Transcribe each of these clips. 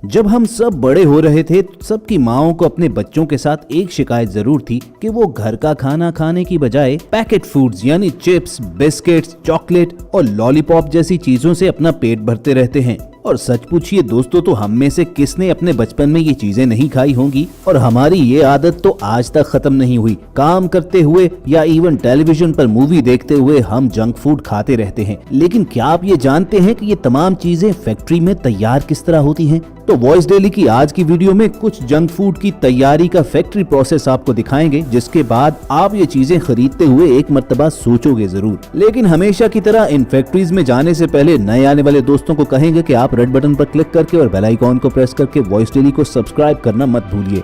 जब हम सब बड़े हो रहे थे तो सबकी माओं को अपने बच्चों के साथ एक शिकायत जरूर थी कि वो घर का खाना खाने की बजाय पैकेट फूड्स यानी चिप्स, बिस्किट्स, चॉकलेट और लॉलीपॉप जैसी चीजों से अपना पेट भरते रहते हैं। और सच पूछिए दोस्तों, तो हम में से किसने अपने बचपन में ये चीजें नहीं खाई होंगी? और हमारी ये आदत तो आज तक खत्म नहीं हुई। काम करते हुए या इवन टेलीविजन पर मूवी देखते हुए हम जंक फूड खाते रहते हैं। लेकिन क्या आप ये जानते हैं कि ये तमाम चीजें फैक्ट्री में तैयार किस तरह होती हैं? तो वॉइस डेली की आज की वीडियो में कुछ जंक फूड की तैयारी का फैक्ट्री प्रोसेस आपको दिखाएंगे, जिसके बाद आप ये चीजें खरीदते हुए एक मर्तबा सोचोगे जरूर। लेकिन हमेशा की तरह इन फैक्ट्रीज में जाने से पहले नए आने वाले दोस्तों को कहेंगे कि आप रेड बटन पर क्लिक करके और बेल आइकॉन को प्रेस करके वॉइस डेली को सब्सक्राइब करना मत भूलिए।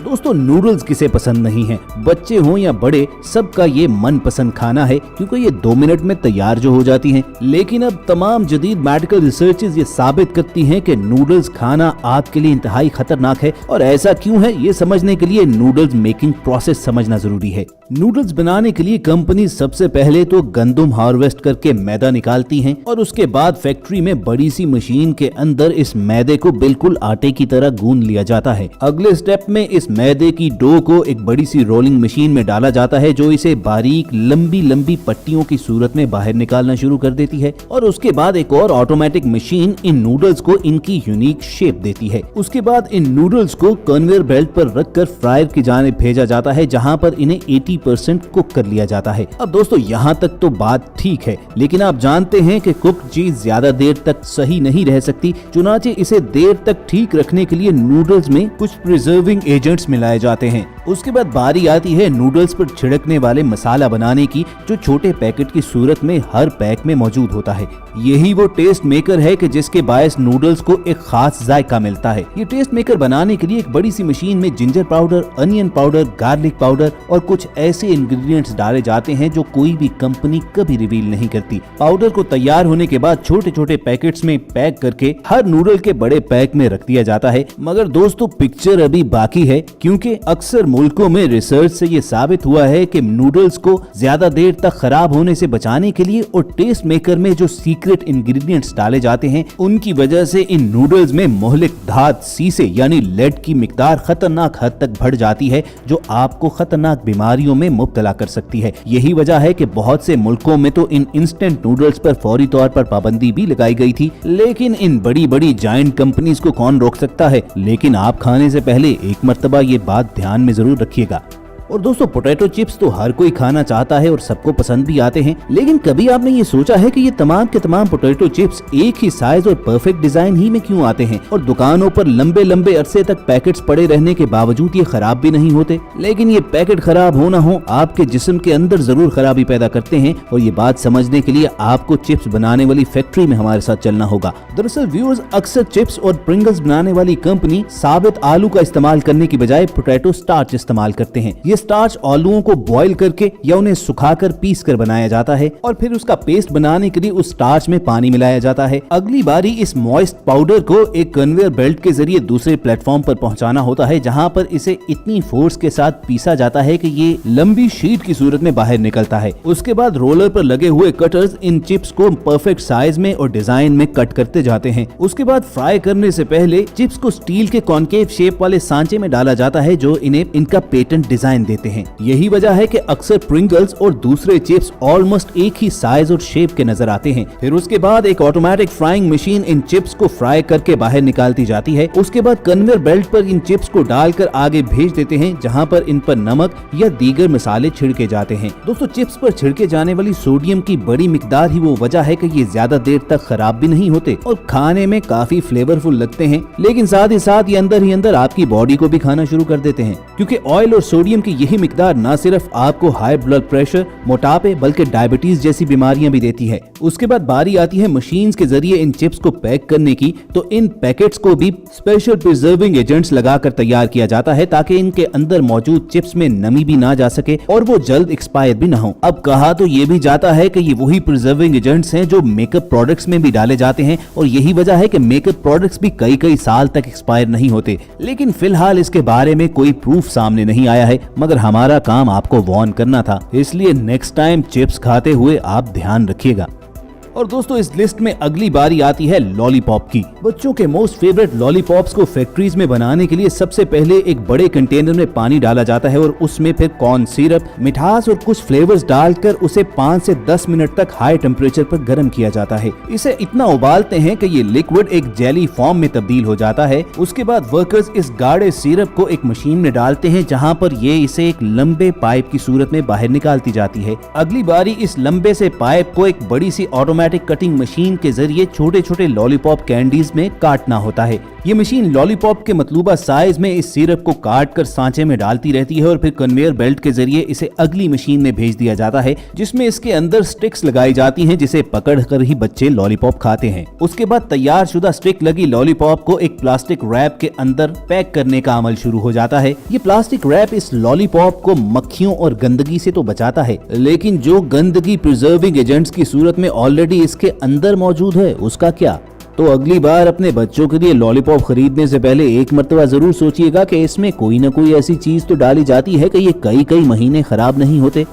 दोस्तों, नूडल्स किसे पसंद नहीं है? बच्चे हों या बड़े, सबका ये मनपसंद खाना है क्योंकि ये 2 मिनट में तैयार जो हो जाती हैं। लेकिन अब तमाम जदीद मेडिकल रिसर्चेस ये साबित करती हैं कि नूडल्स खाना आपके लिए इंतहाई खतरनाक है। और ऐसा क्यों है, ये समझने के लिए नूडल्स मेकिंग प्रोसेस समझना जरूरी है। नूडल्स बनाने के लिए कंपनी सबसे पहले तो गंदम हार्वेस्ट करके मैदा निकालती हैं और उसके बाद फैक्ट्री में बड़ी सी मशीन के अंदर इस मैदे को बिल्कुल आटे की तरह गूंद लिया जाता है। अगले स्टेप में इस मैदे की डो को एक बड़ी सी रोलिंग मशीन में डाला जाता है, जो इसे बारीक लंबी लंबी पट्टियों की सूरत में बाहर निकालना शुरू कर देती है। और उसके बाद एक और ऑटोमेटिक मशीन इन नूडल्स को इनकी यूनिक शेप देती है। उसके बाद इन नूडल्स को कन्वेयर बेल्ट पर रखकर फ्रायर की जानिब भेजा जाता है, जहां पर इन्हें 80% कुक कर लिया जाता है। अब दोस्तों, यहाँ तक तो बात ठीक है, लेकिन आप जानते हैं कि कुक चीज ज्यादा देर तक सही नहीं रह सकती। चुनाचे इसे देर तक ठीक रखने के लिए नूडल्स में कुछ प्रिजर्विंग एजेंट्स मिलाए जाते हैं। उसके बाद बारी आती है नूडल्स पर छिड़कने वाले मसाला बनाने की, जो छोटे पैकेट की सूरत में हर पैक में मौजूद होता है। यही वो टेस्ट मेकर है कि जिसके बायस नूडल्स को एक खास जायका मिलता है। ये टेस्ट मेकर बनाने के लिए एक बड़ी सी मशीन में ginger powder, onion powder, garlic powder और कुछ ऐसे इंग्रेडिएंट्स डाले जाते हैं जो कोई भी कंपनी कभी रिवील नहीं करती। पाउडर को तैयार होने के बाद छोटे छोटे पैकेट्स में पैक करके हर नूडल के बड़े पैक में रख दिया जाता है। मगर दोस्तों, पिक्चर अभी बाकी है, क्योंकि अक्सर मुल्कों में रिसर्च से ये साबित हुआ है कि नूडल्स को ज्यादा देर तक खराब होने से बचाने के लिए और टेस्ट मेकर में जो सीक्रेट इंग्रेडिएंट्स डाले जाते हैं, उनकी वजह से इन नूडल्स में मोहलिक धात सीसे यानी लेड की मिकदार खतरनाक हद तक बढ़ जाती है, जो आपको खतरनाक बीमारियों में मुब्तला कर सकती है। यही वजह है कि बहुत से मुल्कों में तो इन इंस्टेंट नूडल्स पर फौरी तौर पर पाबंदी भी लगाई गई थी। लेकिन इन बड़ी बड़ी जायंट कंपनीज को कौन रोक सकता है? लेकिन आप खाने से पहले एक मर्तबा ये बात ध्यान में जरूर रखिएगा। और दोस्तों, पोटैटो चिप्स तो हर कोई खाना चाहता है और सबको पसंद भी आते हैं। लेकिन कभी आपने ये सोचा है कि ये तमाम के तमाम पोटैटो चिप्स एक ही साइज और परफेक्ट डिजाइन ही में क्यों आते हैं? और दुकानों पर लंबे लंबे अरसे तक पैकेट्स पड़े रहने के बावजूद ये खराब भी नहीं होते। लेकिन ये पैकेट खराब हो ना हो, आपके जिस्म के अंदर जरूर खराबी पैदा करते हैं। और ये बात समझने के लिए आपको चिप्स बनाने वाली फैक्ट्री में हमारे साथ चलना होगा। दरअसल व्यूअर्स, अक्सर चिप्स और प्रिंगल्स बनाने वाली कंपनी साबित आलू का इस्तेमाल करने की बजाय पोटैटो स्टार्च इस्तेमाल करते हैं। ये स्टार्च आलूओं को बॉईल करके या उन्हें सुखाकर पीस कर बनाया जाता है और फिर उसका पेस्ट बनाने के लिए उस स्टार्च में पानी मिलाया जाता है। अगली बारी इस मॉइस्ट पाउडर को एक कन्वेयर बेल्ट के जरिए दूसरे प्लेटफॉर्म पर पहुंचाना होता है, जहां पर इसे इतनी फोर्स के साथ पीसा जाता है कि ये लंबी शीट की सूरत में बाहर निकलता है। उसके बाद रोलर पर लगे हुए कटर्स इन चिप्स को परफेक्ट साइज में और डिजाइन में कट करते जाते हैं। उसके बाद फ्राई करने से पहले चिप्स को स्टील के कॉनकेव शेप वाले सांचे में डाला जाता है, जो इन्हें इनका पेटेंट डिजाइन देते हैं। यही वजह है कि अक्सर प्रिंगल्स और दूसरे चिप्स ऑलमोस्ट एक ही साइज और शेप के नजर आते हैं। फिर उसके बाद एक ऑटोमेटिक फ्राइंग मशीन इन चिप्स को फ्राई करके बाहर निकालती जाती है। उसके बाद कन्वेयर बेल्ट पर इन चिप्स को डालकर आगे भेज देते हैं, जहां पर इन पर नमक या दीगर मसाले छिड़के जाते हैं। दोस्तों, चिप्स पर छिड़के जाने वाली सोडियम की बड़ी मिकदार ही वो वजह है कि ये ज्यादा देर तक खराब भी नहीं होते और खाने में काफी फ्लेवरफुल लगते हैं। लेकिन साथ ही साथ ये अंदर ही अंदर आपकी बॉडी को भी खाना शुरू कर देते हैं, क्योंकि ऑयल और सोडियम की यही मिकदार न सिर्फ आपको हाई ब्लड प्रेशर, मोटापे, बल्कि डायबिटीज जैसी बीमारियां भी देती है। उसके बाद बारी आती है मशीन्स के जरिए इन चिप्स को पैक करने की। तो इन पैकेट्स को भी स्पेशल प्रिजर्विंग एजेंट्स लगाकर तैयार किया जाता है, ताकि इनके अंदर मौजूद चिप्स में नमी भी ना जा सके और वो जल्द एक्सपायर भी ना हो। अब कहा तो ये भी जाता है कि ये वही प्रिजर्विंग एजेंट्स हैं जो मेकअप प्रोडक्ट्स में भी डाले जाते हैं, और यही वजह है कि मेकअप प्रोडक्ट्स भी कई कई साल तक एक्सपायर नहीं होते। लेकिन फिलहाल इसके बारे में कोई प्रूफ सामने नहीं आया है, मगर हमारा काम आपको वार्न करना था, इसलिए नेक्स्ट टाइम चिप्स खाते हुए आप ध्यान रखिएगा। और दोस्तों इस लिस्ट में अगली बारी आती है लॉलीपॉप की। बच्चों के मोस्ट फेवरेट लॉलीपॉप्स को फैक्ट्रीज में बनाने के लिए सबसे पहले एक बड़े कंटेनर में पानी डाला जाता है और उसमें फिर कॉर्न सिरप, मिठास और कुछ फ्लेवर्स डालकर उसे 5 से 10 मिनट तक हाई टेम्परेचर पर गर्म किया जाता है। इसे इतना उबालते हैं कि ये लिक्विड एक जेली फॉर्म में तब्दील हो जाता है। उसके बाद वर्कर्स इस गाढ़े सिरप को एक मशीन में डालते हैं जहाँ पर ये इसे एक लंबे पाइप की सूरत में बाहर निकालती जाती है। अगली बारी इस लंबे से पाइप को एक बड़ी सी ऑटोमेटिक कटिंग मशीन के जरिए छोटे छोटे लॉलीपॉप कैंडीज में काटना होता है। ये मशीन लॉलीपॉप के मतलूबा साइज में इस सिरप को काट कर सांचे में डालती रहती है और फिर कन्वेयर बेल्ट के जरिए इसे अगली मशीन में भेज दिया जाता है, जिसमें इसके अंदर स्टिक्स लगाई जाती हैं जिसे पकड़कर ही बच्चे लॉलीपॉप खाते हैं। उसके बाद तैयार शुदा स्टिक लगी लॉलीपॉप को एक प्लास्टिक रैप के अंदर पैक करने का अमल शुरू हो जाता है। ये प्लास्टिक रैप इस लॉलीपॉप को मक्खियों और गंदगी से तो बचाता है, लेकिन जो गंदगी प्रिजर्विंग एजेंट्स की सूरत में ऑलरेडी इसके अंदर मौजूद है उसका क्या? तो अगली बार अपने बच्चों के लिए लॉलीपॉप खरीदने से पहले एक मर्तबा जरूर सोचिएगा कि इसमें कोई न कोई ऐसी चीज तो डाली जाती है कि ये कई कई महीने खराब नहीं होते।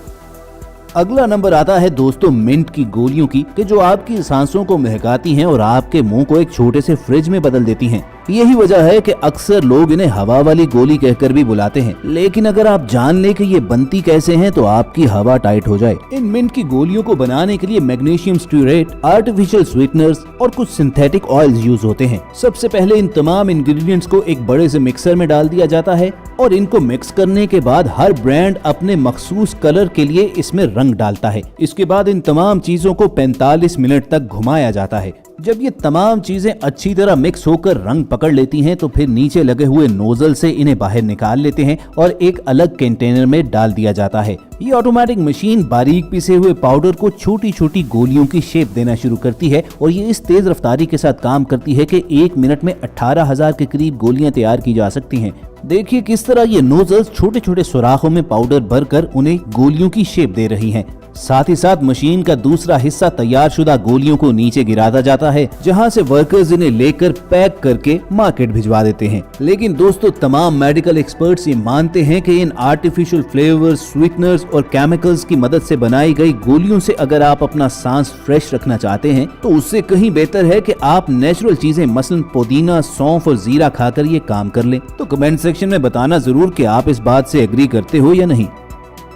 अगला नंबर आता है दोस्तों मिंट की गोलियों की, कि जो आपकी सांसों को महकाती हैं और आपके मुंह को एक छोटे से फ्रिज में बदल देती हैं। यही वजह है कि अक्सर लोग इन्हें हवा वाली गोली कहकर भी बुलाते हैं, लेकिन अगर आप जान ले कि ये बनती कैसे हैं तो आपकी हवा टाइट हो जाए। इन मिंट की गोलियों को बनाने के लिए मैग्नीशियम स्टीरेट, आर्टिफिशियल स्वीटनर्स और कुछ सिंथेटिक ऑयल्स यूज होते हैं। सबसे पहले इन तमाम इंग्रेडिएंट्स को एक बड़े से मिक्सर में डाल दिया जाता है और इनको मिक्स करने के बाद हर ब्रांड अपने मखसूस कलर के लिए इसमें रंग डालता है। इसके बाद इन तमाम चीजों को 45 मिनट तक घुमाया जाता है। जब ये तमाम चीजें अच्छी तरह मिक्स होकर रंग पकड़ लेती हैं तो फिर नीचे लगे हुए नोजल से इन्हें बाहर निकाल लेते हैं और एक अलग कंटेनर में डाल दिया जाता है। ये ऑटोमेटिक मशीन बारीक पिसे हुए पाउडर को छोटी छोटी गोलियों की शेप देना शुरू करती है और ये इस तेज रफ्तारी के साथ काम करती है कि 1 मिनट में 18,000 के करीब गोलियां तैयार की जा सकती हैं। देखिए किस तरह ये नोजल्स छोटे छोटे सुराखों में पाउडर भरकर उन्हें गोलियों की शेप दे रही हैं। साथ ही साथ मशीन का दूसरा हिस्सा तैयार शुदा गोलियों को नीचे गिराता जाता है, जहां से वर्कर्स इन्हें लेकर पैक करके मार्केट भिजवा देते हैं। लेकिन दोस्तों तमाम मेडिकल एक्सपर्ट्स ये मानते हैं कि इन आर्टिफिशियल फ्लेवर्स, स्वीटनर्स और केमिकल्स की मदद से बनाई गई गोलियों से अगर आप अपना सांस फ्रेश रखना चाहते हैं तो उससे कहीं बेहतर है कि आप नेचुरल चीजें मसलन पुदीना, सौंफ और जीरा खाकर ये काम कर लें। तो कमेंट सेक्शन में बताना जरूर कि आप इस बात से एग्री करते हो या नहीं।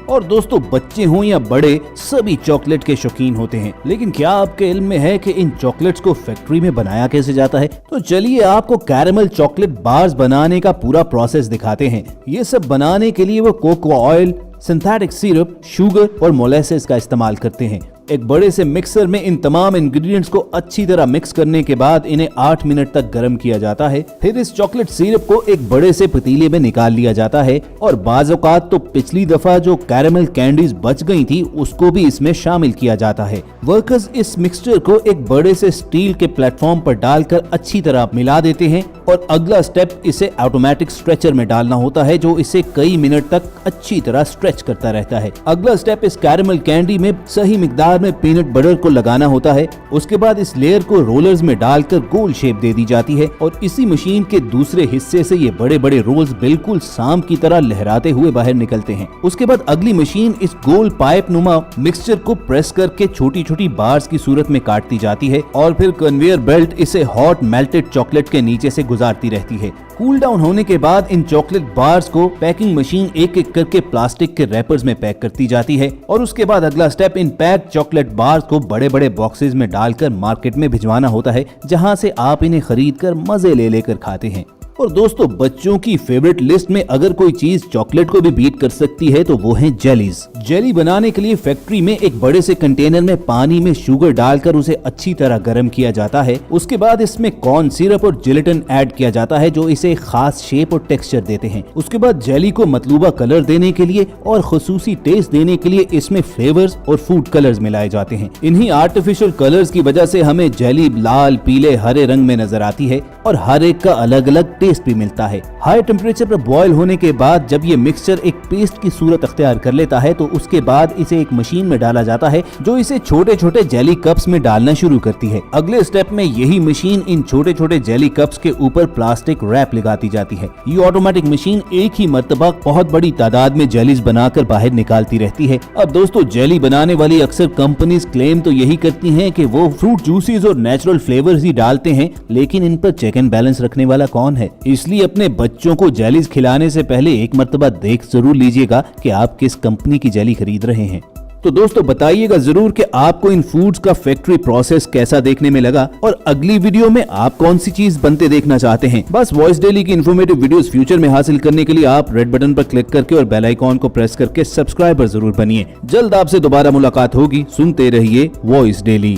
और दोस्तों बच्चे हों या बड़े सभी चॉकलेट के शौकीन होते हैं, लेकिन क्या आपके इल्म में है कि इन चॉकलेट्स को फैक्ट्री में बनाया कैसे जाता है? तो चलिए आपको कैरेमल चॉकलेट बार्स बनाने का पूरा प्रोसेस दिखाते हैं। ये सब बनाने के लिए वो coco oil, synthetic syrup, sugar और मोलेसेस का इस्तेमाल करते हैं। एक बड़े से मिक्सर में इन तमाम इंग्रेडिएंट्स को अच्छी तरह मिक्स करने के बाद इन्हें 8 मिनट तक गर्म किया जाता है। फिर इस चॉकलेट सिरप को एक बड़े से पतीले में निकाल लिया जाता है और बाज़ औक़ात तो पिछली दफा जो कैरेमल कैंडीज बच गई थी उसको भी इसमें शामिल किया जाता है। वर्कर्स इस मिक्सचर को एक बड़े से स्टील के प्लेटफॉर्म पर डालकर अच्छी तरह मिला देते हैं और अगला स्टेप इसे ऑटोमेटिक स्ट्रेचर में डालना होता है जो इसे कई मिनट तक अच्छी तरह स्ट्रेच करता रहता है। अगला स्टेप इस कैरेमल कैंडी में सही मिकदार में पीनट बटर को लगाना होता है। उसके बाद इस लेयर को रोलर्स में डालकर गोल शेप दे दी जाती है और इसी मशीन के दूसरे हिस्से से ये बड़े बड़े रोल्स बिल्कुल सांप की तरह लहराते हुए बाहर निकलते हैं। उसके बाद अगली मशीन इस गोल पाइप नुमा मिक्सचर को प्रेस करके छोटी छोटी बार्स की सूरत में काटती जाती है और फिर कन्वेयर बेल्ट इसे हॉट मेल्टेड चॉकलेट के नीचे से गुजारती रहती है। कूल डाउन होने के बाद इन चॉकलेट बार्स को पैकिंग मशीन एक एक करके प्लास्टिक के रैपर्स में पैक करती जाती है और उसके बाद अगला step in pack chocolate bars को बड़े बड़े बॉक्सेस में डालकर मार्केट में भिजवाना होता है, जहां से आप इन्हें खरीद कर मजे ले लेकर खाते हैं। और दोस्तों बच्चों की फेवरेट लिस्ट में अगर कोई चीज चॉकलेट को भी बीट कर सकती है तो वो है जेलीज। जेली बनाने के लिए फैक्ट्री में एक बड़े से कंटेनर में पानी में शुगर डालकर उसे अच्छी तरह गर्म किया जाता है। उसके बाद इसमें कॉर्न सिरप और जिलेटिन ऐड किया जाता है जो इसे खास शेप और टेक्सचर देते हैं। उसके बाद जेली को मतलूबा कलर देने के लिए और खुसूसी टेस्ट देने के लिए इसमें फ्लेवर्स और फूड कलर्स मिलाए जाते हैं। इन्हीं आर्टिफिशियल कलर्स की वजह से हमें जेली लाल, पीले, हरे रंग में नजर आती है और हर एक का अलग अलग टेस्ट टेस्ट भी मिलता है। हाई टेम्परेचर पर बॉयल होने के बाद जब ये मिक्सचर एक पेस्ट की सूरत अख्तियार कर लेता है तो उसके बाद इसे एक मशीन में डाला जाता है जो इसे छोटे छोटे जेली कप्स में डालना शुरू करती है। अगले स्टेप में यही मशीन इन छोटे छोटे जेली कप्स के ऊपर प्लास्टिक रैप लगाती जाती है। ये ऑटोमेटिक मशीन एक ही मर्तबा बहुत बड़ी तादाद में जेलीज बनाकर बाहर निकालती रहती है। अब दोस्तों, जेली बनाने वाली अक्सर कंपनीज क्लेम तो यही करती हैं कि वो फ्रूट जूसेस और नेचुरल फ्लेवर्स ही डालते हैं, लेकिन इन पर चेक एंड बैलेंस रखने वाला कौन है? इसलिए अपने बच्चों को जेलीज खिलाने से पहले एक मर्तबा देख जरूर लीजिएगा कि आप किस कंपनी की जेली खरीद रहे हैं। तो दोस्तों, बताइएगा जरूर कि आपको इन फूड्स का फैक्ट्री प्रोसेस कैसा देखने में लगा और अगली वीडियो में आप कौन सी चीज बनते देखना चाहते हैं। बस वॉइस डेली की इन्फॉर्मेटिव वीडियोस फ्यूचर में हासिल करने के लिए आप रेड बटन पर क्लिक करके और बेल आइकॉन को प्रेस करके सब्सक्राइबर जरूर बनिए। जल्द आपसे दोबारा मुलाकात होगी। सुनते रहिए वॉइस डेली।